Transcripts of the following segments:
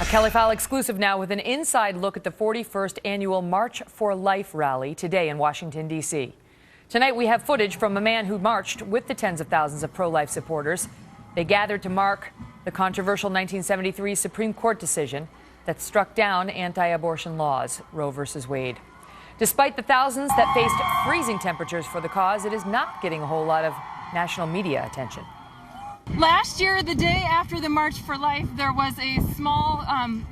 A Kelly File exclusive now with an inside look at the 41st annual March for Life rally today in Washington, D.C. Tonight we have footage from a man who marched with the tens of thousands of pro-life supporters. They gathered to mark the controversial 1973 Supreme Court decision that struck down anti-abortion laws, Roe v. Wade. Despite the thousands that faced freezing temperatures for the cause, it is not getting a whole lot of national media attention. Last year, the day after the March for Life, there was a small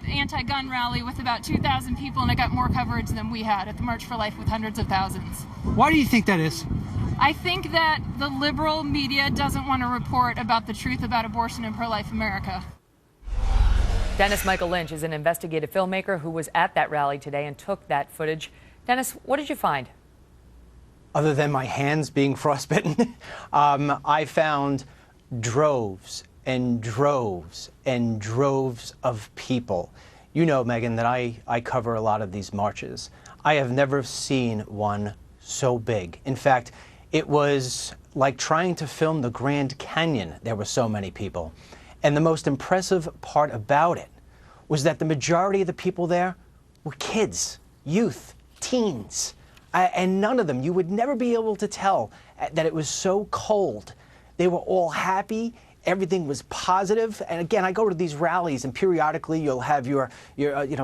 anti-gun rally with about 2,000 people, and it got more coverage than we had at the March for Life with hundreds of thousands. Why do you think that is? I think that the liberal media doesn't want to report about the truth about abortion in pro-life America. Dennis Michael Lynch is an investigative filmmaker who was at that rally today and took that footage. Dennis, what did you find? Other than my hands being frostbitten, I found droves and droves and droves of people. You know, Megan, that I cover a lot of these marches. I have never seen one so big. In fact, it was like trying to film the Grand Canyon. There were so many people. And the most impressive part about it was that the majority of the people there were kids, youth, teens. And none of them, you would never be able to tell that it was so cold. They were all happy. Everything was positive. And again, I go to these rallies, and periodically you'll have your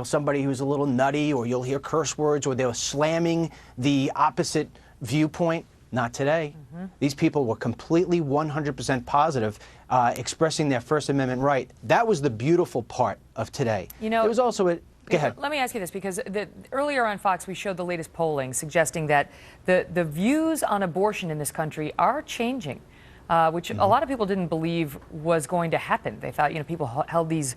somebody who's a little nutty, or you'll hear curse words, or they're slamming the opposite viewpoint. Not today. These people were completely 100% positive, expressing their First Amendment right. That was the beautiful part of today. You know, there was also a Go ahead. Let me ask you this, because earlier on Fox we showed the latest polling suggesting that the views on abortion in this country are changing, which a lot of people didn't believe was going to happen. They thought, people held these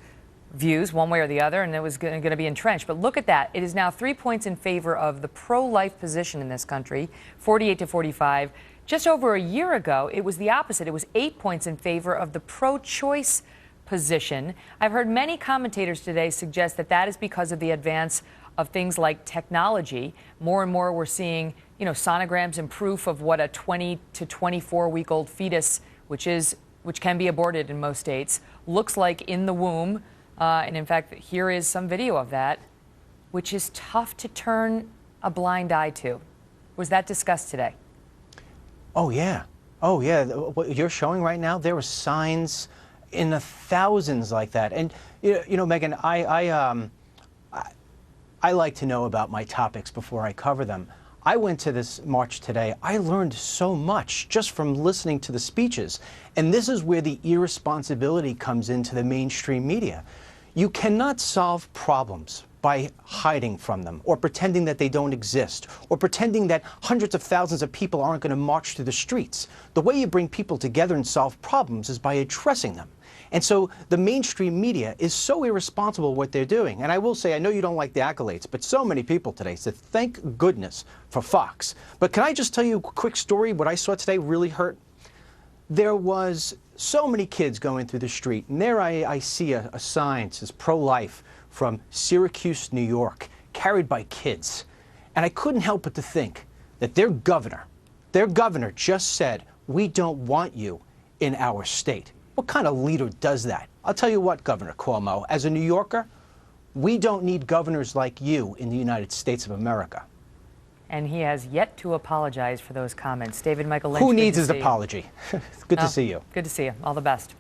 views one way or the other, and it was going to be entrenched. But look at that. It is now 3 points in favor of the pro-life position in this country, 48 to 45. Just over a year ago, it was the opposite. It was 8 points in favor of the pro-choice position. I've heard many commentators today suggest that that is because of the advance of things like technology. More and more we're seeing, sonograms and proof of what a 20 to 24-week-old fetus, which can be aborted in most states, looks like in the womb. And in fact, here is some video of that, which is tough to turn a blind eye to. Was that discussed today? Oh, yeah. Oh, yeah. What you're showing right now, there were signs in the thousands like that. And, Megan, I like to know about my topics before I cover them. I went to this march today. I learned so much just from listening to the speeches. And this is where the irresponsibility comes into the mainstream media. You cannot solve problems by hiding from them, or pretending that they don't exist, or pretending that hundreds of thousands of people aren't going to march through the streets. The way you bring people together and solve problems is by addressing them. And so the mainstream media is so irresponsible what they're doing. And I will say, I know you don't like the accolades, but so many people today said, thank goodness for Fox. But can I just tell you a quick story? What I saw today really hurt. There was so many kids going through the street, and there I see a sign that says pro-life from Syracuse, New York, carried by kids. And I couldn't help but to think that their governor just said, we don't want you in our state. What kind of leader does that? I'll tell you what, Governor Cuomo, as a New Yorker, we don't need governors like you in the United States of America. And he has yet to apologize for those comments. David Michael Lynch. Who needs his apology? Good to see you. Good to see you. All the best.